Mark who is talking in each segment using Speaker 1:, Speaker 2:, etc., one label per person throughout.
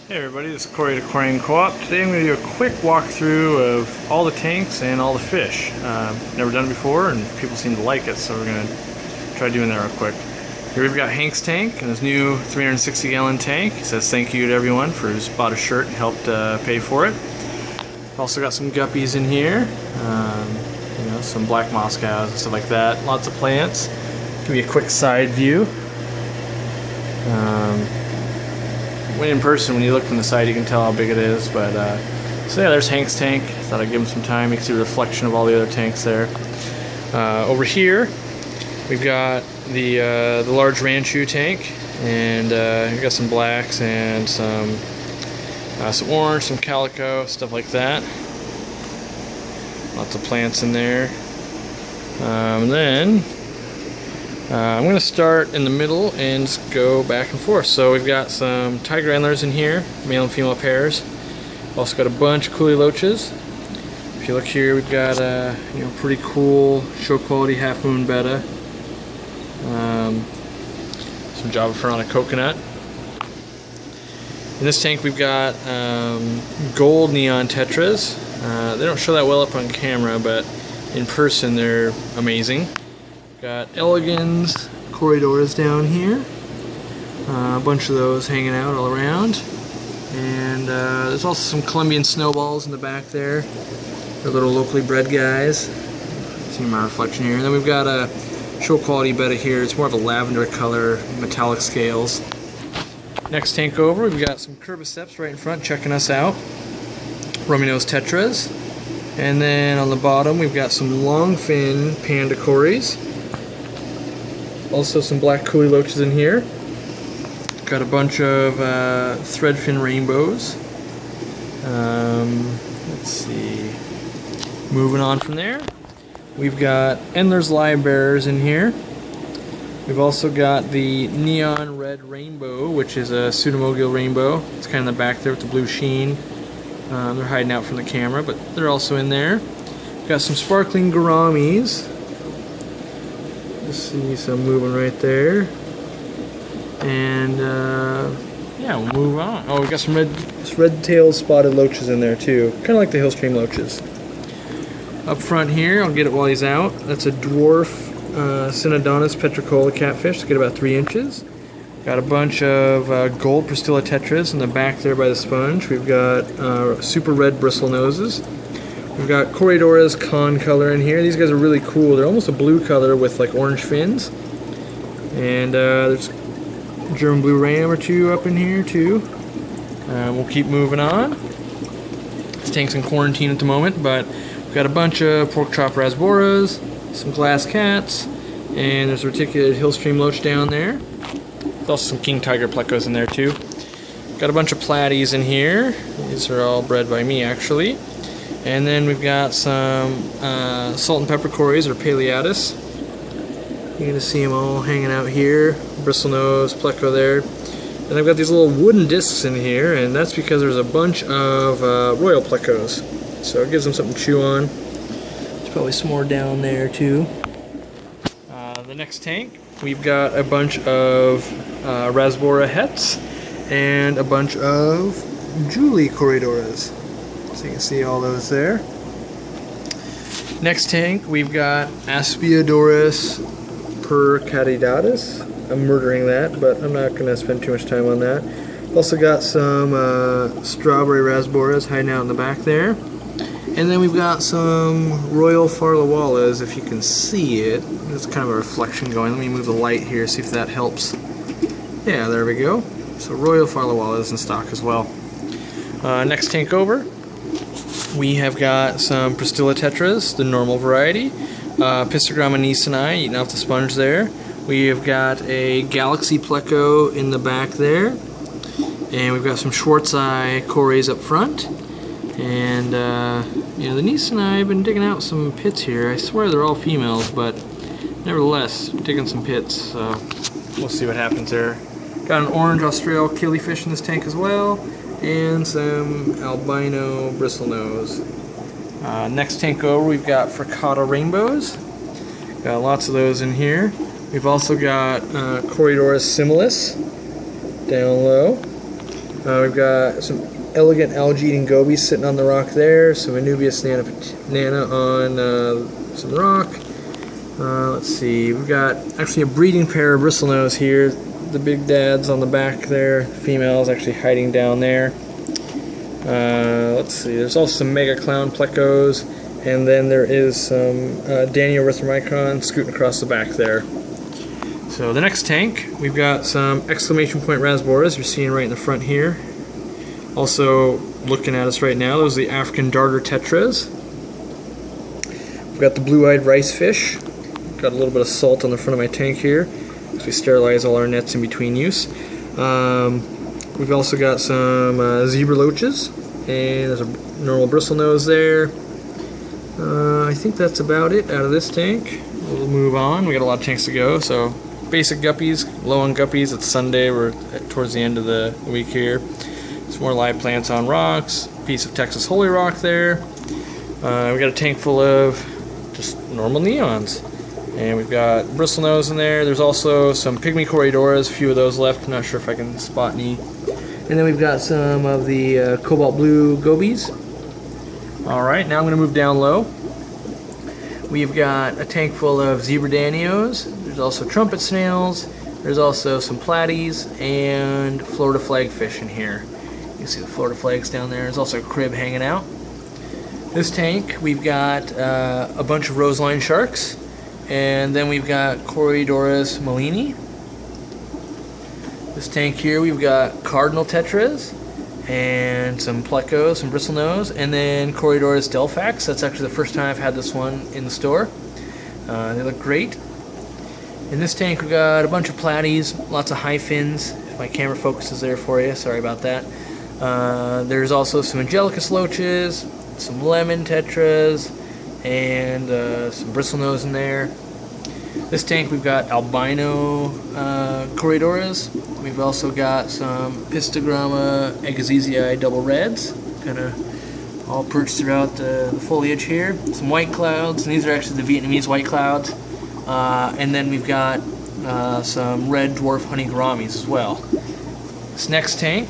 Speaker 1: Hey everybody, this is Corey at Aquarium Co-Op. Today I'm going to do a quick walkthrough of all the tanks and all the fish. Never done it before and people seem to like it, so we're going to try doing that real quick. Here we've got Hank's tank and his new 360 gallon tank. He says thank you to everyone for who's bought a shirt and helped pay for it. Also got some guppies in here, some black Moscows and stuff like that. Lots of plants. Give you a quick side view. When in person, when you look from the side, you can tell how big it is. But so yeah, there's Hank's tank. Thought I'd give him some time. You can see the reflection of all the other tanks there. Over here, we've got the large Ranchu tank, and we've got some blacks and some orange, some calico, stuff like that. Lots of plants in there. Then I'm going to start in the middle and just go back and forth. So we've got some tiger antlers in here, male and female pairs. Also got a bunch of coolie loaches. If you look here, we've got a pretty cool show quality half moon Betta. Some Java fern on a coconut. In this tank we've got gold neon tetras. They don't show that well up on camera, but in person they're amazing. Got elegans, corridoras down here, a bunch of those hanging out all around, and there's also some Colombian snowballs in the back there. They're little locally bred guys. See my reflection here. And then we've got a show quality Betta here. It's more of a lavender color, metallic scales. Next tank over, we've got some Curbiceps right in front checking us out. Rummy nose tetras. And then on the bottom we've got some long fin panda cories. Also some black coolie loaches in here. Got a bunch of threadfin rainbows. Let's see. Moving on from there, we've got Endler's live bearers in here. We've also got the neon red rainbow, which is a pseudomogil rainbow. It's kind of in the back there with the blue sheen. They're hiding out from the camera, but they're also in there. We've got some sparkling gouramis. See some moving right there, and yeah, we'll move on. Oh, we got some red-tailed spotted loaches in there too, kind of like the Hillstream loaches. Up front here, I'll get it while he's out. That's a dwarf Synodontis petricola catfish. It's got about 3 inches. Got a bunch of gold Pristilla tetras in the back there by the sponge. We've got super red bristle noses. We've got corridoras con color in here. These guys are really cool. They're almost a blue color with like orange fins. And there's a German blue ram or two up in here too. We'll keep moving on. This tank's in quarantine at the moment, but we've got a bunch of pork chop rasboras, some glass cats, and there's a reticulated Hillstream loach down there. There's also some king tiger plecos in there too. Got a bunch of platies in here. These are all bred by me actually. And then we've got some salt and pepper cories, or paleatus. You're going to see them all hanging out here. Bristlenose, pleco there. And I've got these little wooden discs in here, and that's because there's a bunch of royal plecos. So it gives them something to chew on. There's probably some more down there too. The next tank, we've got a bunch of rasbora hets and a bunch of Julie corridoras. So you can see all those there. Next tank, we've got Aspiodorus percadidatus. I'm murdering that, but I'm not going to spend too much time on that. Also got some strawberry rasboras hiding out in the back there. And then we've got some royal farlawallas, if you can see it. There's kind of a reflection going. Let me move the light here, see if that helps. Yeah, there we go. So royal farlawallas in stock as well. Next tank over, we have got some Pristilla tetras, the normal variety. Pistogramma nisoni, eating off the sponge there. We have got a Galaxy pleco in the back there. And we've got some Schwartzi cories up front. And, the nisoni, I've been digging out some pits here. I swear they're all females, but nevertheless, digging some pits. So we'll see what happens there. Got an orange Australian killifish in this tank as well. And some albino bristlenose. Next tank over, we've got friccata rainbows. Got lots of those in here. We've also got Corridoras similis down low. We've got some elegant algae-eating gobies sitting on the rock there. Some Anubias nana on some rock. Let's see, we've got actually a breeding pair of bristlenose here. The big dads on the back there. The female's actually hiding down there. Let's see, there's also some mega clown plecos, and then there is some Daniorhythromicron scooting across the back there. So the next tank, we've got some exclamation point rasboras you're seeing right in the front here. Also looking at us right now, those are the African darter tetras. We've got the blue-eyed rice fish. Got a little bit of salt on the front of my tank here, as we sterilize all our nets in between use. We've also got some zebra loaches, and there's a normal bristlenose there. I think that's about it out of this tank. We'll move on. We got a lot of tanks to go, so basic guppies, low on guppies. It's Sunday, we're towards the end of the week here. Some more live plants on rocks, piece of Texas Holy Rock there. We got a tank full of just normal neons. And we've got bristlenose in there. There's also some pygmy corridoras, a few of those left. I'm not sure if I can spot any. And then we've got some of the cobalt blue gobies. Alright, now I'm going to move down low. We've got a tank full of zebra danios. There's also trumpet snails. There's also some platies and Florida flagfish in here. You can see the Florida flags down there. There's also a crib hanging out. This tank, we've got a bunch of roseline sharks. And then we've got Corridorus Malini. This tank here, we've got cardinal tetras and some plecos, some bristlenose, and then Corridorus delphax. That's actually the first time I've had this one in the store. They look great. In this tank, we've got a bunch of platies, lots of high fins. If my camera focuses there for you, sorry about that. There's also some Angelicus loaches, some lemon tetras, and some bristlenose in there. This tank we've got albino corridoras. We've also got some Pistogramma agassizii double reds, kind of all perched throughout the foliage here. Some white clouds, and these are actually the Vietnamese white clouds. And then we've got some red dwarf honey gouramis as well. This next tank,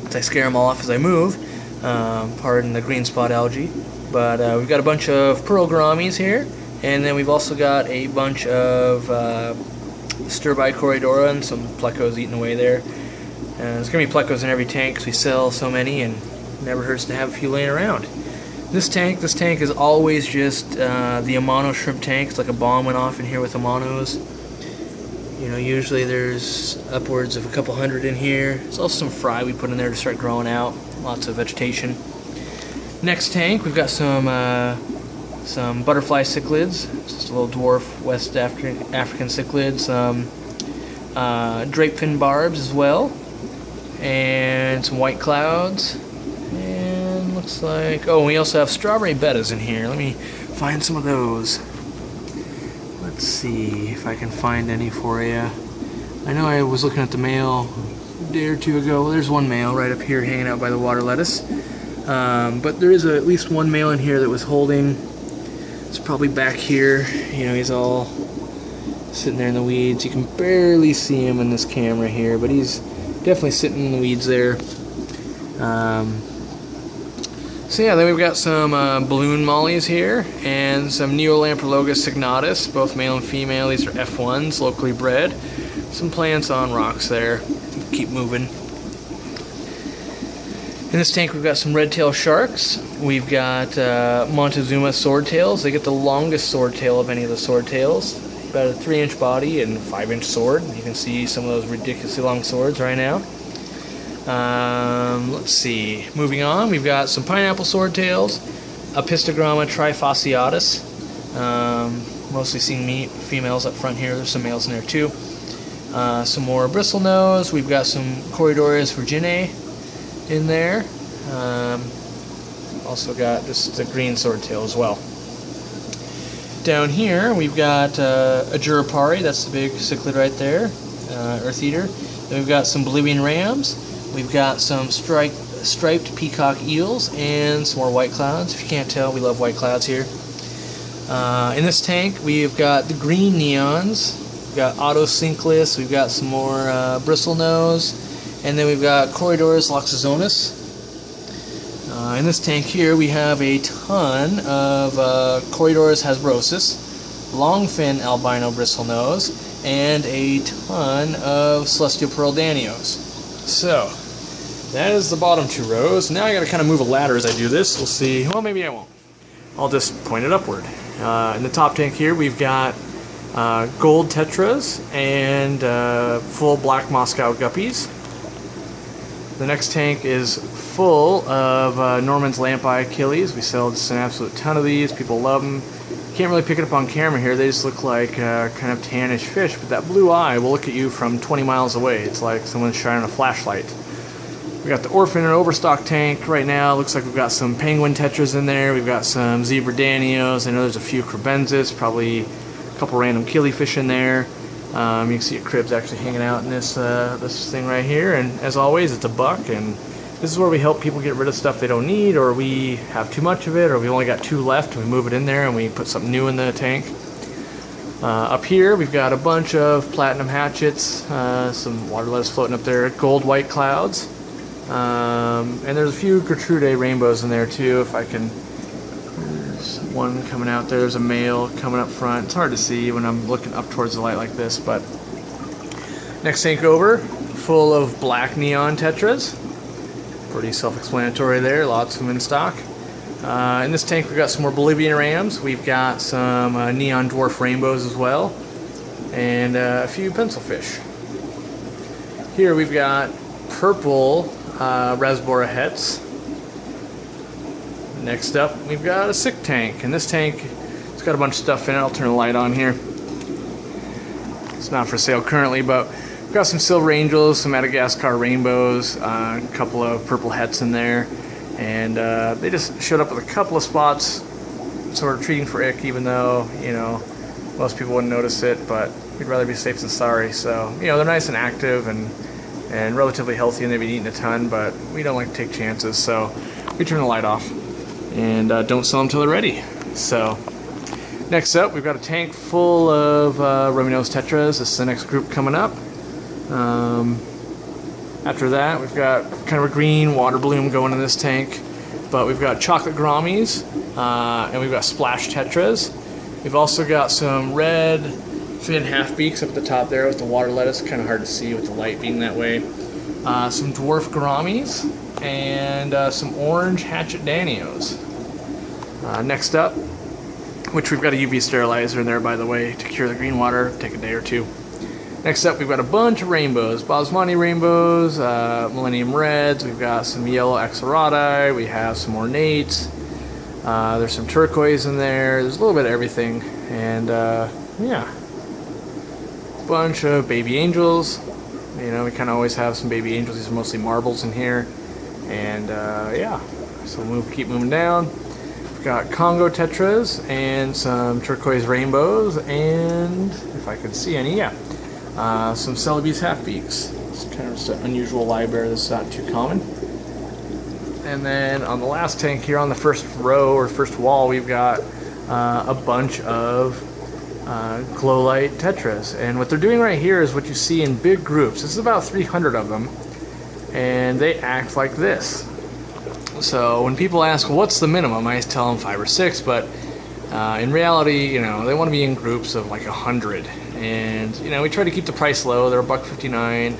Speaker 1: as I scare them all off as I move, pardon the green spot algae. But we've got a bunch of pearl gouramis here, and then we've also got a bunch of stir-by corridora and some plecos eating away there. There's going to be plecos in every tank because we sell so many, and it never hurts to have a few laying around. This tank is always just the Amano shrimp tank. It's like a bomb went off in here with Amanos. You know, usually there's upwards of a couple hundred in here. There's also some fry we put in there to start growing out. Lots of vegetation. Next tank, we've got some butterfly cichlids, just a little dwarf West African cichlid, some drape fin barbs as well, and some white clouds, and looks like, oh, we also have strawberry bettas in here. Let me find some of those. Let's see if I can find any for you. I know I was looking at the male a day or two ago. Well, there's one male right up here hanging out by the water lettuce. But there is at least one male in here that was holding. It's probably back here. You know, he's all sitting there in the weeds. You can barely see him in this camera here, but he's definitely sitting in the weeds there. So yeah, then we've got some balloon mollies here and some Neolamprologus signatus, both male and female. These are F1s, locally bred. Some plants on rocks there. Keep moving. In this tank we've got some red-tailed sharks. We've got Montezuma swordtails. They get the longest swordtail of any of the swordtails. About a 3-inch body and 5-inch sword. You can see some of those ridiculously long swords right now. Let's see. Moving on, we've got some pineapple swordtails, a Pistogramma trifasciatus. Mostly seeing females up front here. There's some males in there too. Some more bristlenose. We've got some Corridorus virginae in there. Also got the green swordtail as well. Down here we've got a Jurapari, that's the big cichlid right there, earth eater. Then we've got some Bolivian rams. We've got some striped peacock eels and some more white clouds. If you can't tell, we love white clouds here. In this tank we've got the green neons. We've got Autosynclus. We've got some more bristlenose. And then we've got Corydorus loxosonus. In this tank here we have a ton of Corydorus hasbrosus, longfin albino bristlenose, and a ton of celestial pearl danios. So that is the bottom 2 rows. Now I got to kind of move a ladder as I do this. We'll see. Well, maybe I won't. I'll just point it upward. In the top tank here we've got gold tetras and full black Moscow guppies. The next tank is full of Norman's Lampi Achilles. We sell just an absolute ton of these. People love them. You can't really pick it up on camera here. They just look like kind of tannish fish, but that blue eye will look at you from 20 miles away. It's like someone's shining a flashlight. We got the orphan and overstock tank right now. Looks like we've got some penguin tetras in there. We've got some zebra danios. I know there's a few crebensis, probably a couple random killifish in there. You can see a crib's actually hanging out in this this thing right here, and as always it's a buck, and this is where we help people get rid of stuff they don't need, or we have too much of it, or we only got 2 left and we move it in there and we put something new in the tank. Up here we've got a bunch of platinum hatchets, some water lettuce floating up there, gold white clouds, and there's a few Gertrude rainbows in there too. If I can, there's one coming out there, there's a male coming up front. It's hard to see when I'm looking up towards the light like this, but next tank over, full of black neon tetras. Pretty self-explanatory there, lots of them in stock. In this tank we've got some more Bolivian rams, we've got some neon dwarf rainbows as well, and a few pencilfish. Here we've got purple Rasbora hets. Next up we've got a sick tank, and this tank, it's got a bunch of stuff in it. I'll turn the light on here. It's not for sale currently, but we've got some silver angels, some Madagascar rainbows, a couple of purple hets in there, and they just showed up with a couple of spots, sort of treating for ick, even though, you know, most people wouldn't notice it, but we'd rather be safe than sorry. So, you know, they're nice and active and relatively healthy, and they've been eating a ton, but we don't like to take chances, so we turn the light off and don't sell them until they're ready. So next up we've got a tank full of Romanose tetras. This is the next group coming up. After that we've got kind of a green water bloom going in this tank, but we've got chocolate grommies, and we've got splash tetras. We've also got some red fin half-beaks up at the top there with the water lettuce, kind of hard to see with the light being that way. Some dwarf grommies, and some orange hatchet danios. Next up, which we've got a UV sterilizer in there, by the way, to cure the green water, take a day or 2. Next up we've got a bunch of rainbows, Basmani rainbows, Millennium Reds, we've got some yellow axolotli, we have some ornates, there's some turquoise in there, there's a little bit of everything, and yeah, bunch of baby angels. You know, we kind of always have some baby angels. These are mostly marbles in here, and yeah, so we'll keep moving down. We've got Congo tetras and some turquoise rainbows, and if I can see any, yeah, some Celebes half-beaks. It's kind of just an unusual library that's not too common. And then on the last tank here on the first row or first wall, we've got a bunch of glow light tetras, and what they're doing right here is what you see in big groups. This is about 300 of them, and they act like this. So when people ask, well, what's the minimum, I tell them 5 or 6, but in reality, you know, they want to be in groups of like 100, and you know, we try to keep the price low. They're $1.59.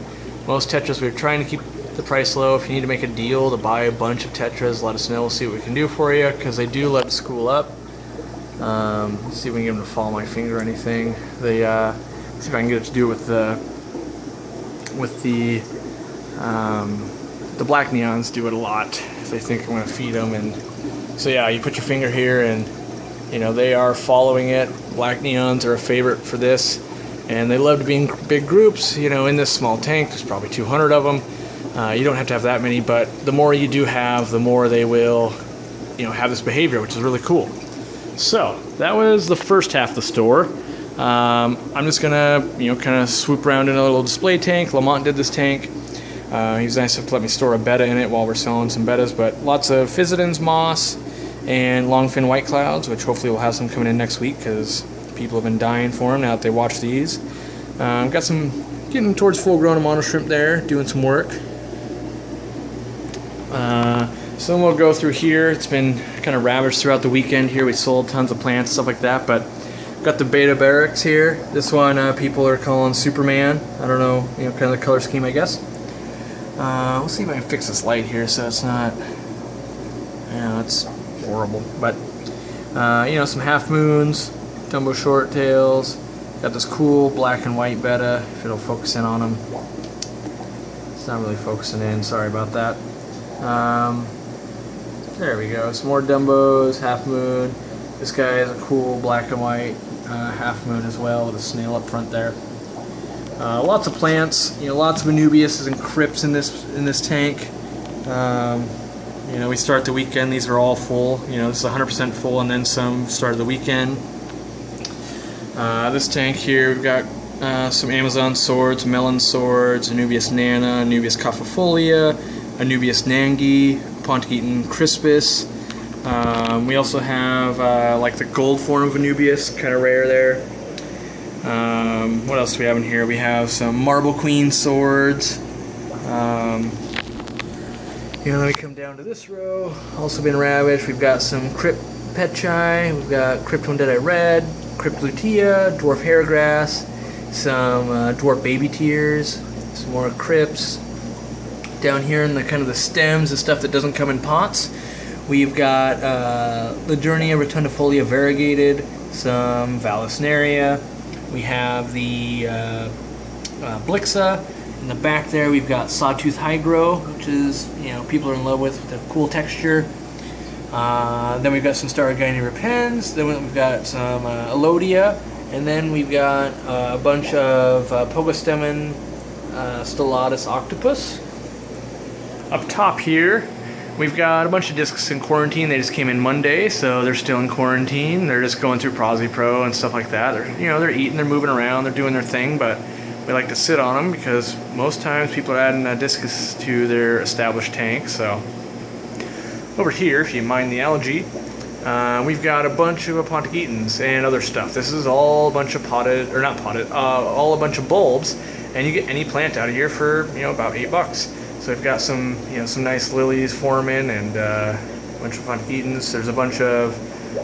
Speaker 1: Most tetras, we're trying to keep the price low. If you need to make a deal to buy a bunch of tetras, let us know. We'll see what we can do for you, because they do let school up. Let's see if we can get them to follow my finger or anything. They see if I can get it to do it with the black neons. Do it a lot. They think I'm going to feed them, and so yeah, you put your finger here, and you know, they are following it. Black neons are a favorite for this, and they love to be in big groups. You know, in this small tank, there's probably 200 of them. You don't have to have that many, but the more you do have, the more they will, you know, have this behavior, which is really cool. So that was the first half of the store. I'm just gonna, you know, kind of swoop around in a little display tank. Lamont did this tank. He was nice enough to let me store a Betta in it while we're selling some Bettas, but lots of Physodons, moss, and longfin white clouds, which hopefully we'll have some coming in next week, because people have been dying for them now that they watch these. Got some getting towards full grown mono shrimp there, doing some work, Some will go through here. It's been kind of ravaged throughout the weekend here. We sold tons of plants, stuff like that, but got the Betta barracks here. This one people are calling Superman. I don't know, kind of the color scheme, I guess. We'll see if I can fix this light here so it's not, it's horrible. But, some half moons, Dumbo short tails. Got this cool black and white Betta, if it'll focus in on them. It's not really focusing in, sorry about that. There we go, some more Dumbos, half moon. This guy is a cool black and white half moon as well with a snail up front there. Lots of plants, lots of Anubiases and crypts in this tank. We start the weekend, these are all full. This is 100% full and then some start of the weekend. This tank here, we've got some Amazon swords, melon swords, Anubias nana, Anubias caufifolia, Anubias nangi, Pontigeton crispus. We also have like the gold form of Anubias, kind of rare there. What else do we have in here? We have some Marble Queen swords. Then we come down to this row, also been ravaged. We've got some Crypt Petchai, we've got Krypton Deadeye Red, Crypt Lutea, Dwarf Hairgrass, some Dwarf Baby Tears, some more Crypts. Down here in the kind of the stems, the stuff that doesn't come in pots, we've got Lidernia rotundifolia variegated, some Vallisneria. We have the Blixa. In the back there, we've got Sawtooth Hygro, which is, people are in love with the cool texture. Then we've got some Staragini repens. Then we've got some Elodia. And then we've got a bunch of Pogostemen stellatus octopus. Up top here, we've got a bunch of Discus in quarantine. They just came in Monday, so they're still in quarantine. They're just going through Pro and stuff like that. They're eating, they're moving around, they're doing their thing, but we like to sit on them because most times people are adding a Discus to their established tank. So over here, if you mind the algae, we've got a bunch of Pontigetons and other stuff. This is all a bunch of all a bunch of bulbs, and you get any plant out of here for about $8. So we've got some some nice lilies forming and a bunch of Pontigetons. There's a bunch of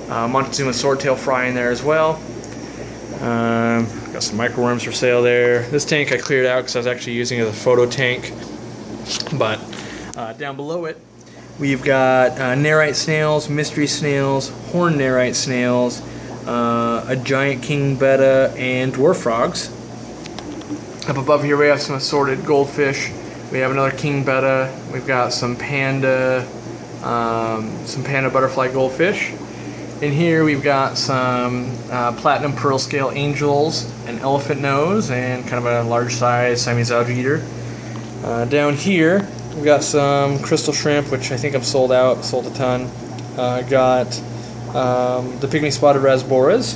Speaker 1: Montezuma swordtail fry in there as well. Got some microworms for sale there. This tank I cleared out because I was actually using it as a photo tank. But down below it, we've got Nerite snails, mystery snails, horn Nerite snails, a giant king Betta, and dwarf frogs. Up above here we have some assorted goldfish. We have another king Betta. We've got some panda butterfly goldfish. In here we've got some platinum pearl scale angels, an elephant nose, and kind of a large size Siamese algae eater. Down here we've got some crystal shrimp, which I think I've sold out, sold a ton. Got the pygmy spotted rasboras.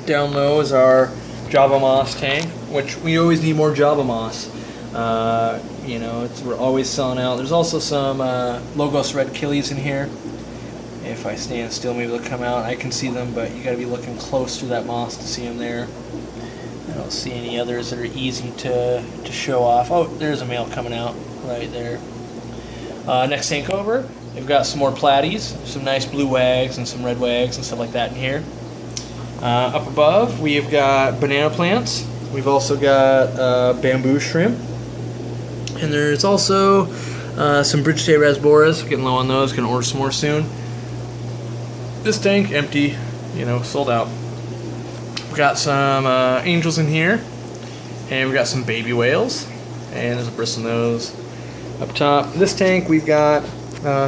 Speaker 1: Down low is our Java moss tank, which we always need more Java moss. We're always selling out. There's also some Logos red killies in here. If I stand still, maybe they'll come out. I can see them, but you got to be looking close to that moss to see them there. I don't see any others that are easy to show off. Oh, there's a male coming out right there. Next tank over, we've got some more platies, some nice blue wags and some red wags and stuff like that in here. Up above, we've got banana plants. We've also got bamboo shrimp. And there's also some bridgetail rasboras. Getting low on those, gonna order some more soon. This tank empty, sold out. We've got some angels in here, and we've got some baby whales, and there's a bristlenose up top. This tank we've got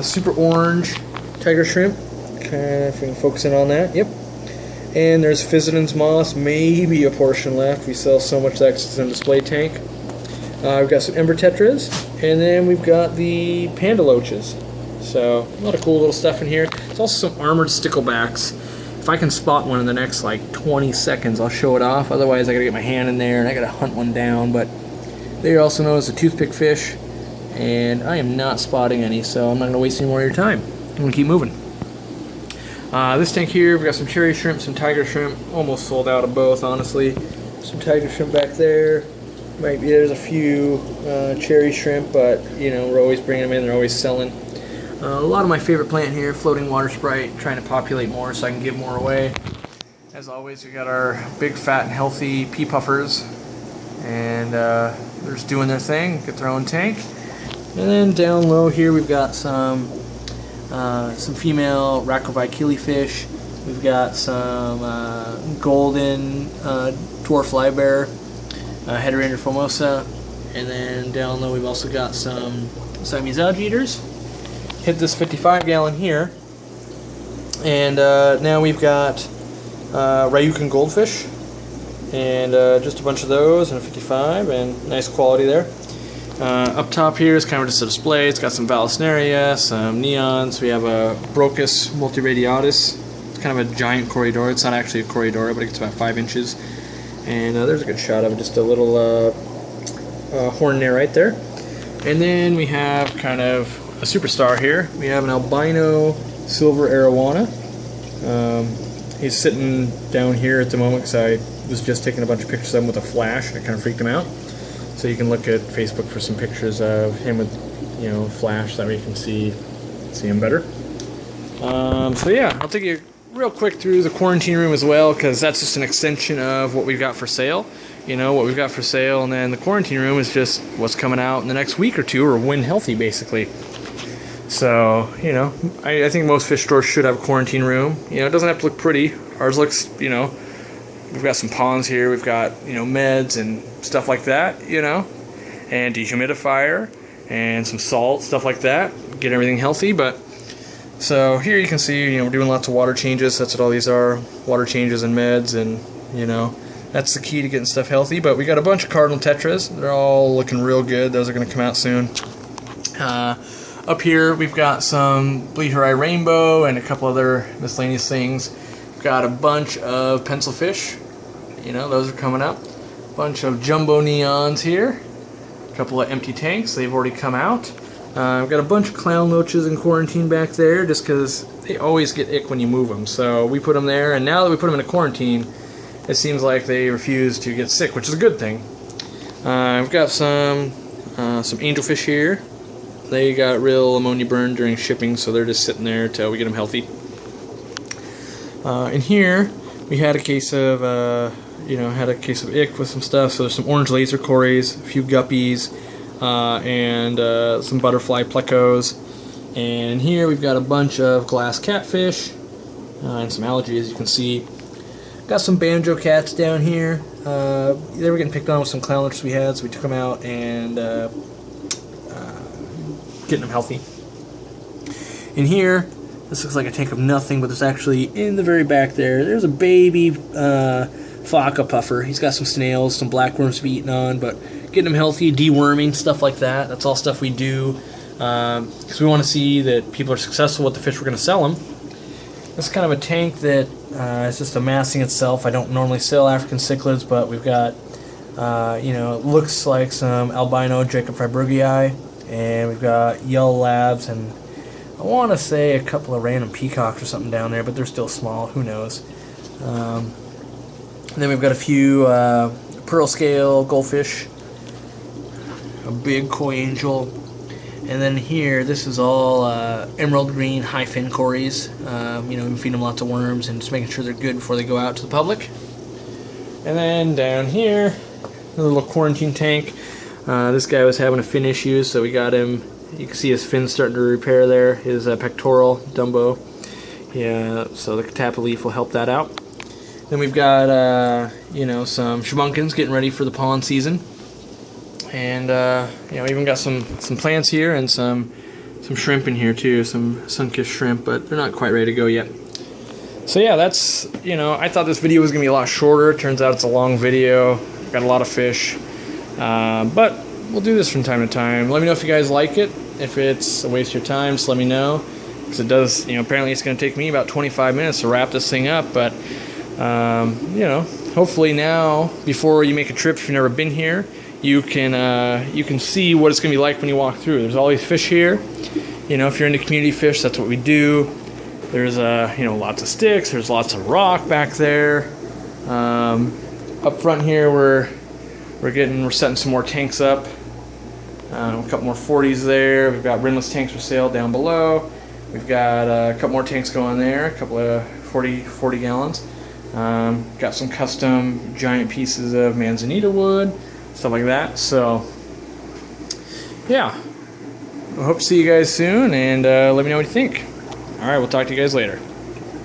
Speaker 1: super orange tiger shrimp. Kind of, if we can focus in on that. Yep. And there's Physidens moss, maybe a portion left. We sell so much that it's in a display tank. We've got some ember tetras, and then we've got the panda loaches. So a lot of cool little stuff in here. There's also some armored sticklebacks. If I can spot one in the next like 20 seconds, I'll show it off. Otherwise, I gotta get my hand in there and I gotta hunt one down. But they're also known as a toothpick fish, and I am not spotting any, so I'm not gonna waste any more of your time. I'm gonna keep moving. This tank here, we've got some cherry shrimp, some tiger shrimp. Almost sold out of both, honestly. Some tiger shrimp back there. There's a few cherry shrimp, but you know, we're always bringing them in. They're always selling. A lot of my favorite plant here, floating water sprite, trying to populate more so I can give more away. As always, we got our big, fat, and healthy pea puffers, and they're just doing their thing, get their own tank. And then down low here, we've got some female Racovite killifish. We've got some golden dwarf livebearer, Heterangia formosa, and then down low we've also got some Siamese algae eaters. Hit this 55-gallon here, and now we've got Ryukin goldfish, and just a bunch of those in a 55, and nice quality there. Up top here is kind of just a display. It's got some Vallisneria, some neons. We have a Brocus multiradiatus. It's kind of a giant Corridor. It's not actually a Corridor, but it gets about 5 inches. And there's a good shot of just a little horn there right there. And then we have kind of a superstar here. We have an albino silver arowana. He's sitting down here at the moment because I was just taking a bunch of pictures of him with a flash, and it kind of freaked him out. So you can look at Facebook for some pictures of him with, you know, flash, that way you can see him better. So yeah, I'll take you real quick through the quarantine room as well, because that's just an extension of what we've got for sale. You know, what we've got for sale, and then the quarantine room is just what's coming out in the next week or two, or when healthy, basically. So, you know, I think most fish stores should have a quarantine room. You know, it doesn't have to look pretty. Ours looks, you know, we've got some ponds here, we've got, you know, meds and stuff like that, you know, and dehumidifier and some salt, stuff like that, get everything healthy. But so here you can see, you know, we're doing lots of water changes. That's what all these are, water changes and meds, and you know, that's the key to getting stuff healthy. But we got a bunch of cardinal tetras. They're all looking real good. Those are going to come out soon. Up here we've got some bleed-her eye rainbow and a couple other miscellaneous things. We've got a bunch of pencil fish. You know, those are coming up. A bunch of jumbo neons here. A couple of empty tanks. They've already come out. We've got a bunch of clown loaches in quarantine back there, just because they always get ick when you move them. So we put them there, and now that we put them in a quarantine, it seems like they refuse to get sick, which is a good thing. We've got some angelfish here. They got real ammonia burn during shipping, so they're just sitting there till we get them healthy. In here, we had a case of, ick with some stuff. So there's some orange laser cories, a few guppies, and some butterfly plecos. And here we've got a bunch of glass catfish and some algae, as you can see. Got some banjo cats down here. They were getting picked on with some clown loaches we had, so we took them out and getting them healthy. In here, this looks like a tank of nothing, but there's actually, in the very back there's a baby Faka puffer. He's got some snails, some blackworms to be eaten on, but getting them healthy, deworming, stuff like that. That's all stuff we do because we want to see that people are successful with the fish we're going to sell them. This is kind of a tank that is just amassing itself. I don't normally sell African cichlids, but we've got, it looks like some albino Jacob Freibergii, and we've got yellow labs, and I want to say a couple of random peacocks or something down there, but they're still small. Who knows? And then we've got a few pearl scale goldfish, a big koi angel, and then here, this is all emerald green high fin cories. We feed them lots of worms and just making sure they're good before they go out to the public. And then down here, a little quarantine tank. This guy was having a fin issue, so we got him. You can see his fin starting to repair there, his pectoral, Dumbo. Yeah, so the catappa leaf will help that out. Then we've got, some shabunkins getting ready for the pollen season. And, we even got some plants here and some shrimp in here too, some sun-kissed shrimp, but they're not quite ready to go yet. So yeah, that's, I thought this video was going to be a lot shorter. Turns out it's a long video. Got a lot of fish. But we'll do this from time to time. Let me know if you guys like it. If it's a waste of your time, just let me know. Because it does, apparently it's going to take me about 25 minutes to wrap this thing up. But, hopefully now, before you make a trip, if you've never been here, you can see what it's going to be like when you walk through. There's all these fish here. If you're into community fish, that's what we do. There's, lots of sticks. There's lots of rock back there. Up front here, we're We're setting some more tanks up. A couple more 40s there. We've got rimless tanks for sale down below. We've got a couple more tanks going there, a couple of 40 gallons. Got some custom giant pieces of manzanita wood, stuff like that. So yeah, I hope to see you guys soon, and let me know what you think. Alright, we'll talk to you guys later.